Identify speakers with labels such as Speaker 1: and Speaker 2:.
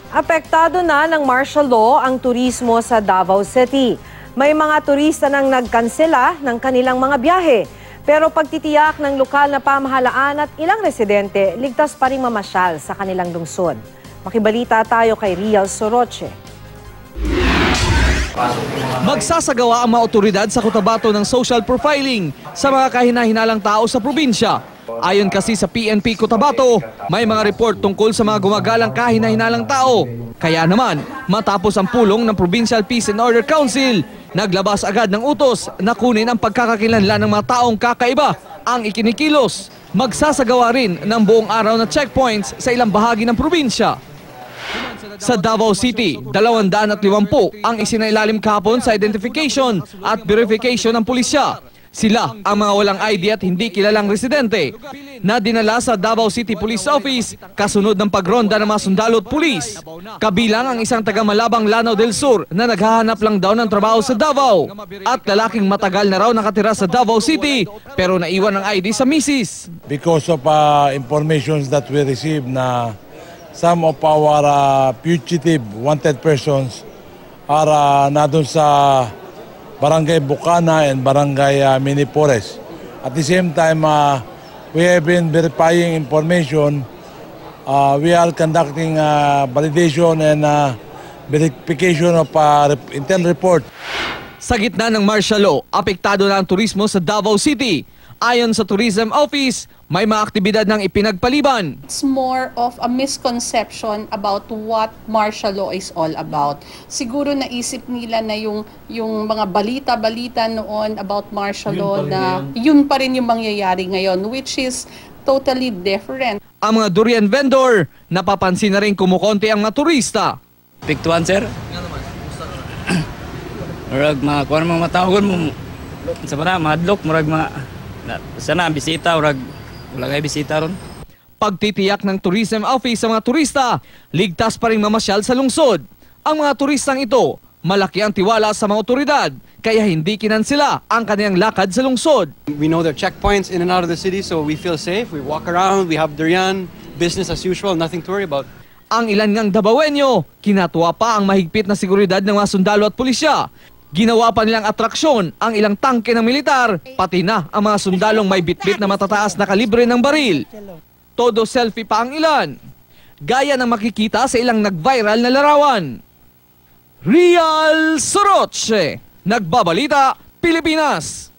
Speaker 1: Apektado na ng martial law ang turismo sa Davao City. May mga turista nang nagkansela ng kanilang mga biyahe. Pero pagtitiyak ng lokal na pamahalaan at ilang residente, ligtas pa rin mamasyal sa kanilang lungsod. Makibalita tayo kay Rial Soroche.
Speaker 2: Magsasagawa ang mga otoridad sa Cotabato ng social profiling sa mga kahina-hinalang tao sa probinsya. Ayon kasi sa PNP Cotabato, may mga report tungkol sa mga gumagalang kahina-hinalang tao. Kaya naman, matapos ang pulong ng Provincial Peace and Order Council, naglabas agad ng utos na kunin ang pagkakakilanlan ng mga taong kakaiba ang ikinikilos. Magsasagawa rin ng buong araw na checkpoints sa ilang bahagi ng probinsya. Sa Davao City, 250 ang isinailalim kahapon sa identification at verification ng pulisya. Sila ang mga walang ID at hindi kilalang residente na dinala sa Davao City Police Office kasunod ng pagronda ng mga sundalo at pulis. Kabilang ang isang taga-Malabang Lanao del Sur na naghahanap lang daw ng trabaho sa Davao at lalaking matagal na raw nakatira sa Davao City pero naiwan ang ID sa misis.
Speaker 3: Because of informations that we received na some of our fugitive wanted persons are na doon sa Barangay Bukana and Barangay Minipores. At the same time, we have been verifying information. We are conducting validation and verification of intel report.
Speaker 2: Sa gitna ng martial law, apektado na ang turismo sa Davao City. Ayon sa Tourism Office, may mga aktibidad ng ipinagpaliban.
Speaker 4: It's more of a misconception about what martial law is all about. Siguro naisip nila na yung mga balita-balita noon about martial law na yun pa rin yung mangyayari ngayon, which is totally different.
Speaker 2: Ang mga durian vendor, napapansin na rin kumukonti ang mga turista.
Speaker 5: Piktuan, sir. Murag mga kuwan mga matawagon mo. Sa para madlok murag mga sana bisita murag wala kay bisita ron.
Speaker 2: Pagtitiyak ng Tourism Office sa mga turista, ligtas pa rin mamasyal sa lungsod. Ang mga turistang ito, malaki ang tiwala sa mga otoridad, kaya hindi kinansela ang kanilang lakad sa lungsod.
Speaker 6: We know there are checkpoints in and out of the city, so we feel safe. We walk around, we have durian, business as usual, nothing to worry about.
Speaker 2: Ang ilan ngang Davaoenyo, kinatuwa pa ang mahigpit na seguridad ng mga sundalo at pulisya. Ginawa pa nilang atraksyon ang ilang tangke ng militar, pati na ang mga sundalong may bitbit na matataas na kalibre ng baril. Todo selfie pa ang ilan. Gaya ng makikita sa ilang nag-viral na larawan. Rial Soroche, Nagbabalita, Pilipinas.